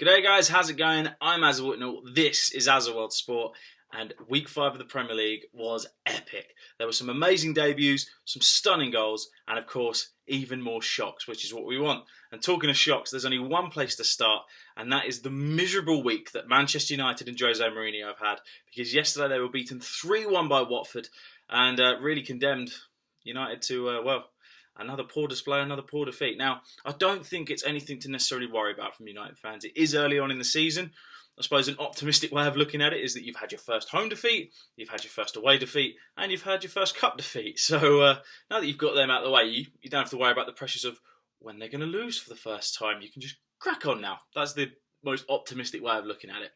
G'day guys, how's it going? I'm Aza Whitnall, this is Aza World Sport, and week 5 of the Premier League was epic. There were some amazing debuts, some stunning goals, and of course, even more shocks, which is what we want. And talking of shocks, there's only one place to start, and that is the miserable week that Manchester United and Jose Mourinho have had, because yesterday they were beaten 3-1 by Watford, and really condemned United to, another poor display, another poor defeat. Now, I don't think it's anything to necessarily worry about from United fans. It is early on in the season. I suppose an optimistic way of looking at it is that you've had your first home defeat, you've had your first away defeat, and you've had your first cup defeat. So now that you've got them out of the way, you don't have to worry about the pressures of when they're going to lose for the first time. You can just crack on now. That's the most optimistic way of looking at it.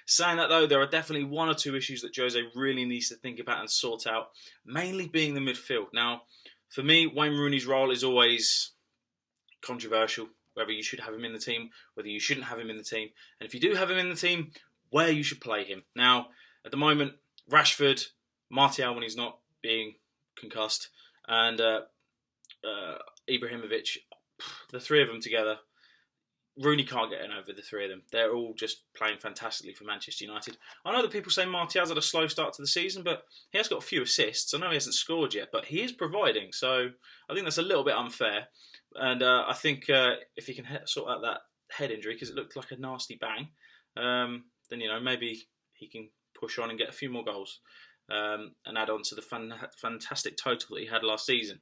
Saying that though, there are definitely one or two issues that Jose really needs to think about and sort out, mainly being the midfield. Now, for me, Wayne Rooney's role is always controversial, whether you should have him in the team, whether you shouldn't have him in the team, and if you do have him in the team, where you should play him. Now, at the moment, Rashford, Martial when he's not being concussed, and Ibrahimovic, the three of them together, Rooney can't get in over the three of them. They're all just playing fantastically for Manchester United. I know that people say Martial's had a slow start to the season, but he has got a few assists. I know he hasn't scored yet, but he is providing. So I think that's a little bit unfair. And I think if he can sort out that head injury, because it looked like a nasty bang, then maybe he can push on and get a few more goals and add on to the fantastic total that he had last season.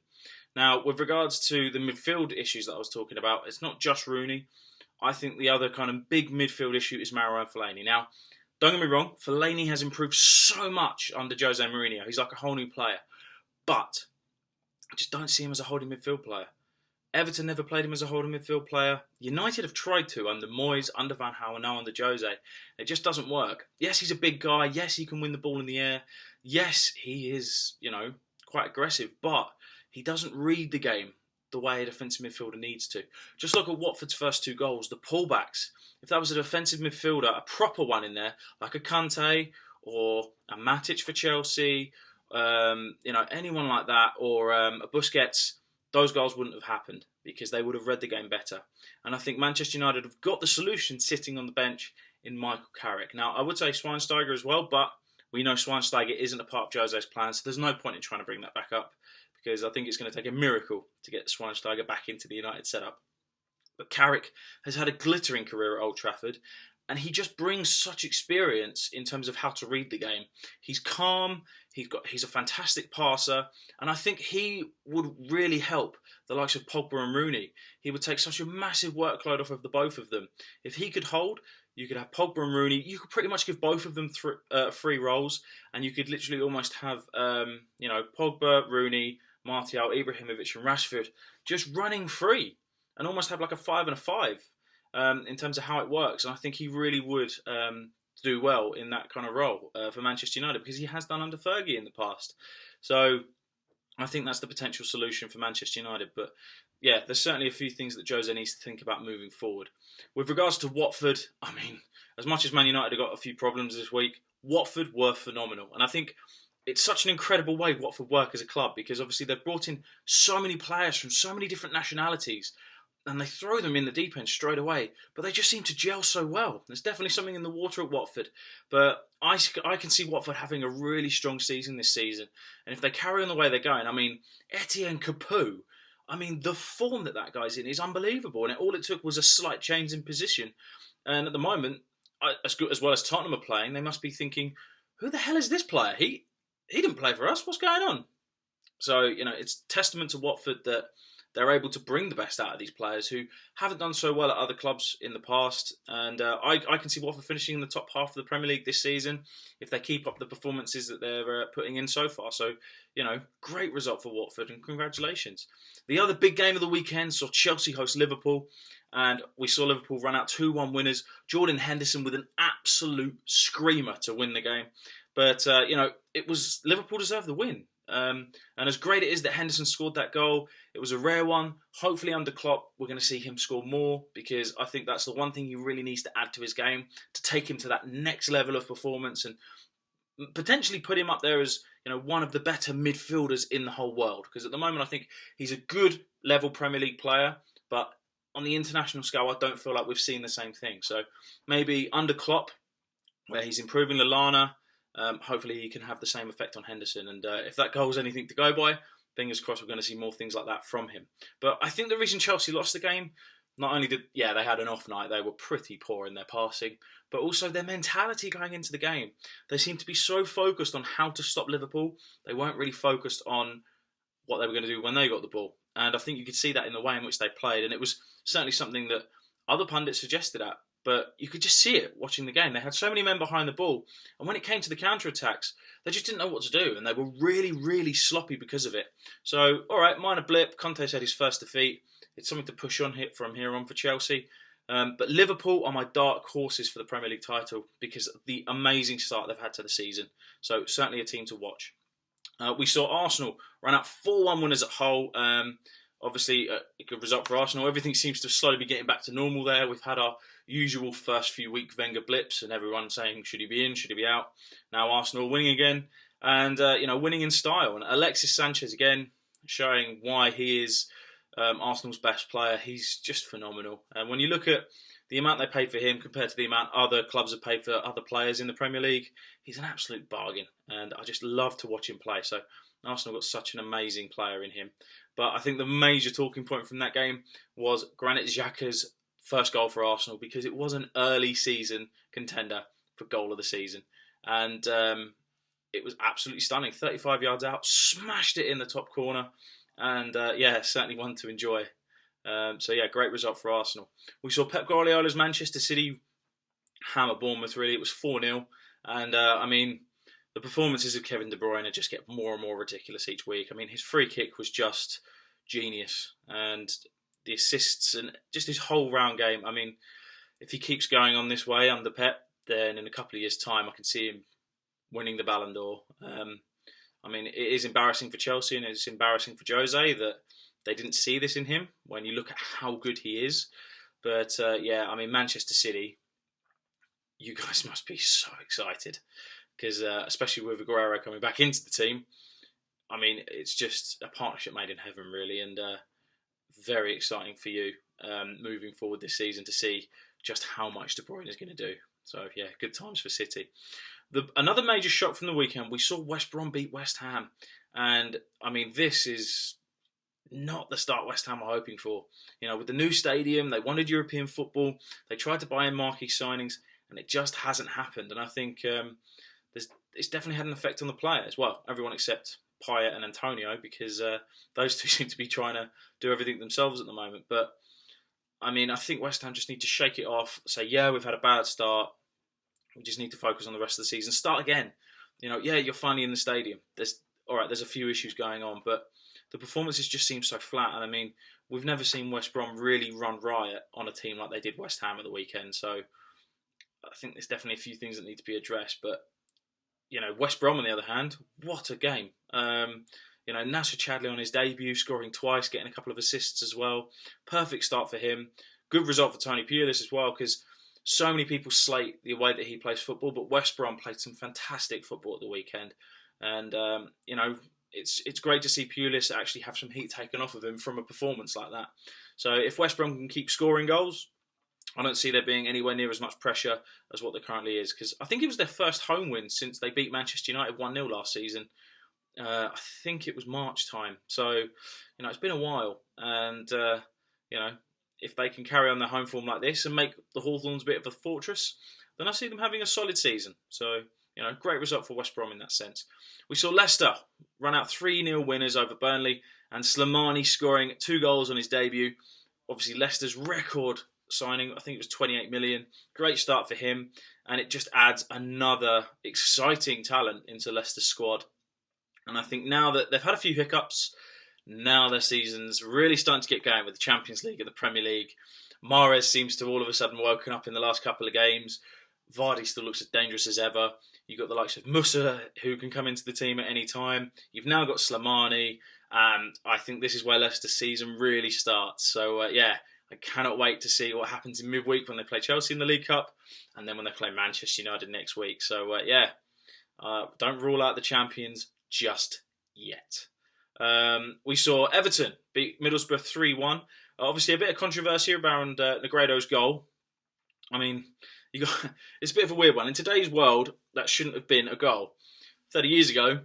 Now, with regards to the midfield issues that I was talking about, it's not just Rooney. I think the other kind of big midfield issue is Marouane Fellaini. Now, don't get me wrong, Fellaini has improved so much under Jose Mourinho. He's like a whole new player. But I just don't see him as a holding midfield player. Everton never played him as a holding midfield player. United have tried to under Moyes, under Van Gaal, and now under Jose. It just doesn't work. Yes, he's a big guy. Yes, he can win the ball in the air. Yes, he is, quite aggressive. But he doesn't read the game the way a defensive midfielder needs to. Just look at Watford's first 2 goals, the pullbacks. If that was a defensive midfielder, a proper one in there, like a Kante or a Matic for Chelsea, anyone like that, or a Busquets, those goals wouldn't have happened because they would have read the game better. And I think Manchester United have got the solution sitting on the bench in Michael Carrick. Now, I would say Schweinsteiger as well, but we know Schweinsteiger isn't a part of Jose's plan, so there's no point in trying to bring that back up, because I think it's going to take a miracle to get Schweinsteiger back into the United setup. But Carrick has had a glittering career at Old Trafford, and he just brings such experience in terms of how to read the game. He's calm, he's a fantastic passer, and I think he would really help the likes of Pogba and Rooney. He would take such a massive workload off of the both of them. If he could hold, you could have Pogba and Rooney. You could pretty much give both of them 3 roles, and you could literally almost have, Pogba, Rooney, Martial, Ibrahimovic and Rashford just running free and almost have like a 5 and a 5 in terms of how it works. And I think he really would do well in that kind of role for Manchester United, because he has done under Fergie in the past. So I think that's the potential solution for Manchester United. But yeah, there's certainly a few things that Jose needs to think about moving forward. With regards to Watford, I mean, as much as Man United have got a few problems this week, Watford were phenomenal. And I think it's such an incredible way Watford work as a club, because obviously they've brought in so many players from so many different nationalities and they throw them in the deep end straight away, but they just seem to gel so well. There's definitely something in the water at Watford, but I can see Watford having a really strong season this season, and if they carry on the way they're going, I mean, Etienne Capoue, the form that guy's in is unbelievable, and all it took was a slight change in position, and at the moment, as well as Tottenham are playing, they must be thinking, who the hell is this player? He didn't play for us. What's going on? So, it's testament to Watford that they're able to bring the best out of these players who haven't done so well at other clubs in the past. And I can see Watford finishing in the top half of the Premier League this season if they keep up the performances that they're putting in so far. So, great result for Watford, and congratulations. The other big game of the weekend saw Chelsea host Liverpool, and we saw Liverpool run out 2-1 winners. Jordan Henderson with an absolute screamer to win the game. But, it was Liverpool deserved the win. And as great it is that Henderson scored that goal, it was a rare one. Hopefully under Klopp, we're going to see him score more, because I think that's the one thing he really needs to add to his game to take him to that next level of performance and potentially put him up there as one of the better midfielders in the whole world. Because at the moment, I think he's a good level Premier League player, but on the international scale, I don't feel like we've seen the same thing. So maybe under Klopp, where he's improving Lallana, hopefully he can have the same effect on Henderson. And if that goal is anything to go by, fingers crossed we're going to see more things like that from him. But I think the reason Chelsea lost the game, not only they had an off night, they were pretty poor in their passing, but also their mentality going into the game. They seemed to be so focused on how to stop Liverpool, they weren't really focused on what they were going to do when they got the ball. And I think you could see that in the way in which they played. And it was certainly something that other pundits suggested at. But you could just see it watching the game. They had so many men behind the ball. And when it came to the counter-attacks, they just didn't know what to do. And they were really, really sloppy because of it. So, all right, minor blip. Conte said his first defeat. It's something to push on from here on for Chelsea. But Liverpool are my dark horses for the Premier League title because of the amazing start they've had to the season. So certainly a team to watch. We saw Arsenal run out 4-1 winners at Hull. Obviously, a good result for Arsenal. Everything seems to slowly be getting back to normal there. We've had our usual first few week Wenger blips and everyone saying, should he be in, should he be out? Now Arsenal winning again and, winning in style. And Alexis Sanchez again showing why he is Arsenal's best player. He's just phenomenal. And when you look at the amount they paid for him compared to the amount other clubs have paid for other players in the Premier League, he's an absolute bargain. And I just love to watch him play. So Arsenal got such an amazing player in him. But I think the major talking point from that game was Granit Xhaka's first goal for Arsenal because it was an early season contender for goal of the season. And it was absolutely stunning. 35 yards out, smashed it in the top corner. And certainly one to enjoy. Great result for Arsenal. We saw Pep Guardiola's Manchester City hammer Bournemouth, really. It was 4-0. And, the performances of Kevin De Bruyne just get more and more ridiculous each week. I mean, his free kick was just genius. And the assists and just his whole round game. I mean, if he keeps going on this way under Pep, then in a couple of years' time, I can see him winning the Ballon d'Or. It is embarrassing for Chelsea and it's embarrassing for Jose that they didn't see this in him when you look at how good he is. But, Manchester City, you guys must be so excited. Because especially with Aguero coming back into the team, it's just a partnership made in heaven, really, and very exciting for you moving forward this season to see just how much De Bruyne is going to do. So, good times for City. Another major shock from the weekend, we saw West Brom beat West Ham. And, this is not the start West Ham were hoping for. With the new stadium, they wanted European football. They tried to buy in marquee signings, and it just hasn't happened. And I think it's definitely had an effect on the players. Well, everyone except Payet and Antonio, because those two seem to be trying to do everything themselves at the moment. But, I think West Ham just need to shake it off, say, we've had a bad start. We just need to focus on the rest of the season. Start again. You're finally in the stadium. There's a few issues going on, but the performances just seem so flat. And, we've never seen West Brom really run riot on a team like they did West Ham at the weekend. So, I think there's definitely a few things that need to be addressed, but West Brom, on the other hand, what a game. Nacer Chadli on his debut, scoring twice, getting a couple of assists as well. Perfect start for him. Good result for Tony Pulis as well, because so many people slate the way that he plays football, but West Brom played some fantastic football at the weekend. And, it's great to see Pulis actually have some heat taken off of him from a performance like that. So if West Brom can keep scoring goals, I don't see there being anywhere near as much pressure as what there currently is. Because I think it was their first home win since they beat Manchester United 1-0 last season. I think it was March time. So, it's been a while. And, if they can carry on their home form like this and make the Hawthorns a bit of a fortress, then I see them having a solid season. So, great result for West Brom in that sense. We saw Leicester run out 3-0 winners over Burnley and Slimani scoring 2 goals on his debut. Obviously, Leicester's record signing, I think it was 28 million. Great start for him, and it just adds another exciting talent into Leicester's squad. And I think now that they've had a few hiccups, now their season's really starting to get going with the Champions League and the Premier League. Mahrez seems to have all of a sudden woken up in the last couple of games. Vardy still looks as dangerous as ever. You've got the likes of Musa, who can come into the team at any time. You've now got Slimani, and I think this is where Leicester's season really starts. So, I cannot wait to see what happens in midweek when they play Chelsea in the League Cup and then when they play Manchester United next week. So, don't rule out the champions just yet. We saw Everton beat Middlesbrough 3-1. Obviously, a bit of controversy around Negredo's goal. I mean, it's a bit of a weird one. In today's world, that shouldn't have been a goal. 30 years ago,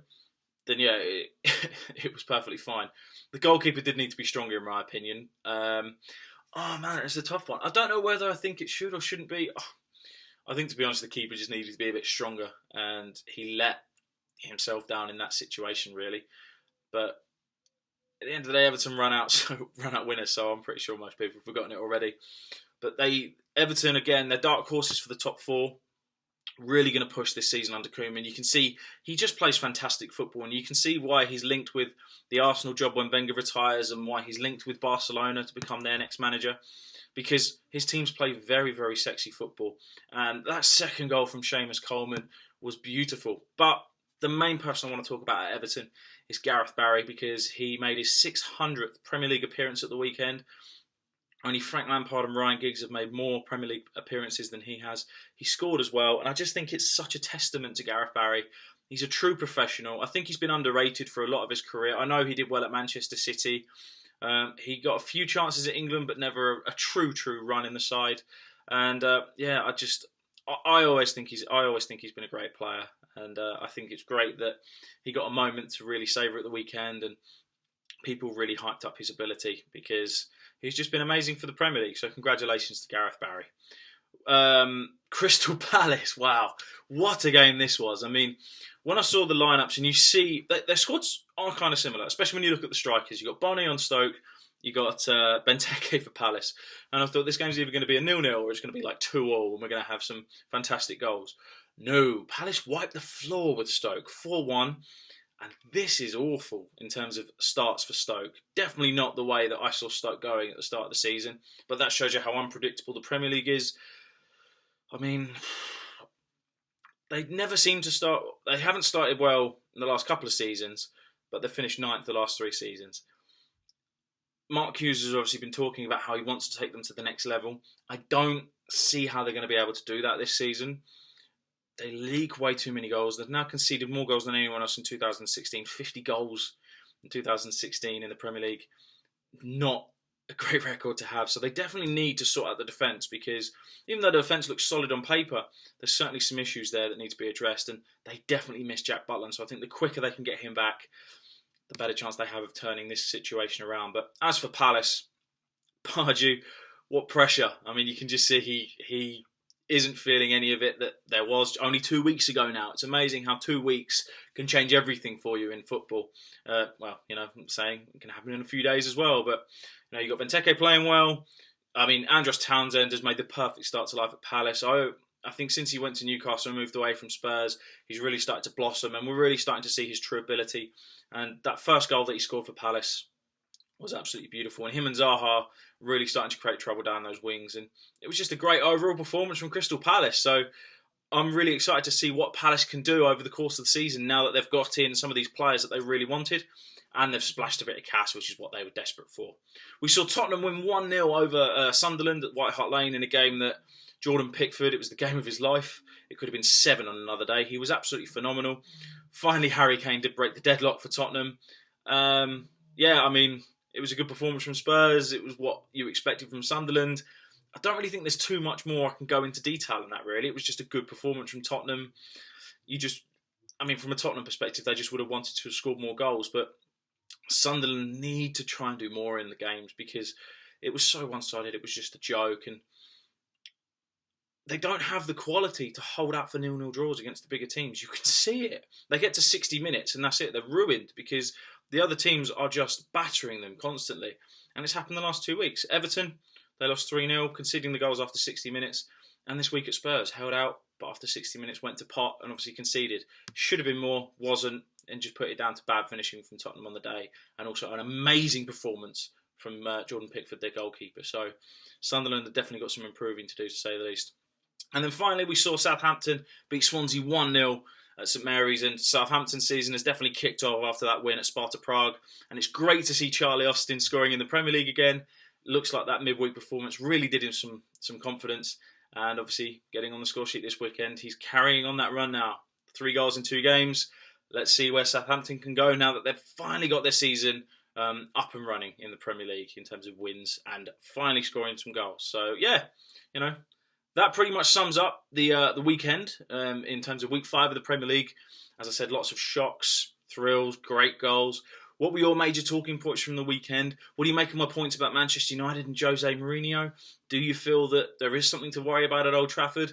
then yeah, it was perfectly fine. The goalkeeper did need to be stronger, in my opinion. Oh man, it's a tough one. I don't know whether I think it should or shouldn't be. I think, to be honest, the keeper just needed to be a bit stronger, and he let himself down in that situation, really. But at the end of the day, Everton run out winners, so I'm pretty sure most people have forgotten it already. But Everton, again, they're dark horses for the top four. Really going to push this season under Koeman. You can see he just plays fantastic football, and you can see why he's linked with the Arsenal job when Wenger retires, and why he's linked with Barcelona to become their next manager, because his teams play very, very sexy football. And that second goal from Seamus Coleman was beautiful. But the main person I want to talk about at Everton is Gareth Barry, because he made his 600th Premier League appearance at the weekend. Only Frank Lampard and Ryan Giggs have made more Premier League appearances than he has. He scored as well, and I just think it's such a testament to Gareth Barry. He's a true professional. I think he's been underrated for a lot of his career. I know he did well at Manchester City. He got a few chances at England, but never a true run in the side. And I always think he's been a great player, and I think it's great that he got a moment to really savour at the weekend, and people really hyped up his ability, because he's just been amazing for the Premier League. So congratulations to Gareth Barry. Crystal Palace, wow, what a game this was. I mean, when I saw the lineups, and you see their squads are kind of similar, especially when you look at the strikers. You got Bonnie on Stoke, you got Benteke for Palace, and I thought this game's either going to be a 0-0 or it's going to be like 2-2, and we're going to have some fantastic goals. No, Palace wiped the floor with Stoke, 4-1. And this is awful in terms of starts for Stoke. Definitely not the way that I saw Stoke going at the start of the season. But that shows you how unpredictable the Premier League is. I mean, they never seem to start. They haven't started well in the last couple of seasons, but they've finished ninth the last 3 seasons. Mark Hughes has obviously been talking about how he wants to take them to the next level. I don't see how they're going to be able to do that this season. They leak way too many goals. They've now conceded more goals than anyone else in 2016. 50 goals in 2016 in the Premier League. Not a great record to have. So they definitely need to sort out the defence, because even though the defence looks solid on paper, there's certainly some issues there that need to be addressed. And they definitely miss Jack Butland. So I think the quicker they can get him back, the better chance they have of turning this situation around. But as for Palace, Pardew, what pressure. I mean, you can just see he isn't feeling any of it that there was only 2 weeks ago now. It's amazing how 2 weeks can change everything for you in football. I'm saying it can happen in a few days as well, but you got Benteke playing well. I mean, Andros Townsend has made the perfect start to life at Palace. I think since he went to Newcastle and moved away from Spurs, he's really started to blossom, and we're really starting to see his true ability. And that first goal that he scored for Palace was absolutely beautiful. And him and Zaha really starting to create trouble down those wings. And it was just a great overall performance from Crystal Palace. So I'm really excited to see what Palace can do over the course of the season now that they've got in some of these players that they really wanted. And they've splashed a bit of cash, which is what they were desperate for. We saw Tottenham win 1-0 over Sunderland at White Hart Lane in a game that Jordan Pickford, it was the game of his life. It could have been 7 on another day. He was absolutely phenomenal. Finally, Harry Kane did break the deadlock for Tottenham. It was a good performance from Spurs. It was what you expected from Sunderland. I don't really think there's too much more I can go into detail on that, really. It was just a good performance from Tottenham. From a Tottenham perspective, they just would have wanted to have scored more goals. But Sunderland need to try and do more in the games, because it was so one-sided. It was just a joke. And they don't have the quality to hold out for 0-0 draws against the bigger teams. You can see it. They get to 60 minutes and that's it. They're ruined, because the other teams are just battering them constantly. And it's happened the last 2 weeks. Everton, they lost 3-0, conceding the goals after 60 minutes. And this week at Spurs, held out, but after 60 minutes went to pot and obviously conceded. Should have been more, wasn't, and just put it down to bad finishing from Tottenham on the day. And also an amazing performance from Jordan Pickford, their goalkeeper. So Sunderland have definitely got some improving to do, to say the least. And then finally, we saw Southampton beat Swansea 1-0 at St Mary's, and Southampton's season has definitely kicked off after that win at Sparta Prague. And it's great to see Charlie Austin scoring in the Premier League again. Looks like that midweek performance really did him some confidence. And obviously, getting on the score sheet this weekend, he's carrying on that run now. 3 goals in 2 games. Let's see where Southampton can go now that they've finally got their season up and running in the Premier League in terms of wins and finally scoring some goals. So yeah, that pretty much sums up the weekend in terms of week 5 of the Premier League. As I said, lots of shocks, thrills, great goals. What were your major talking points from the weekend? What do you make of my points about Manchester United and Jose Mourinho? Do you feel that there is something to worry about at Old Trafford?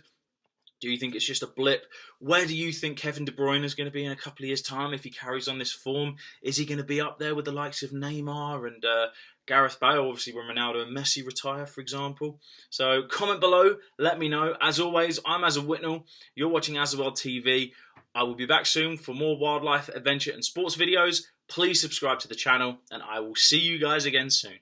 Do you think it's just a blip? Where do you think Kevin De Bruyne is going to be in a couple of years' time if he carries on this form? Is he going to be up there with the likes of Neymar and Gareth Bale, obviously when Ronaldo and Messi retire, for example? So comment below, let me know. As always, I'm Aza Whitnall. You're watching Azawell TV. I will be back soon for more wildlife, adventure and sports videos. Please subscribe to the channel and I will see you guys again soon.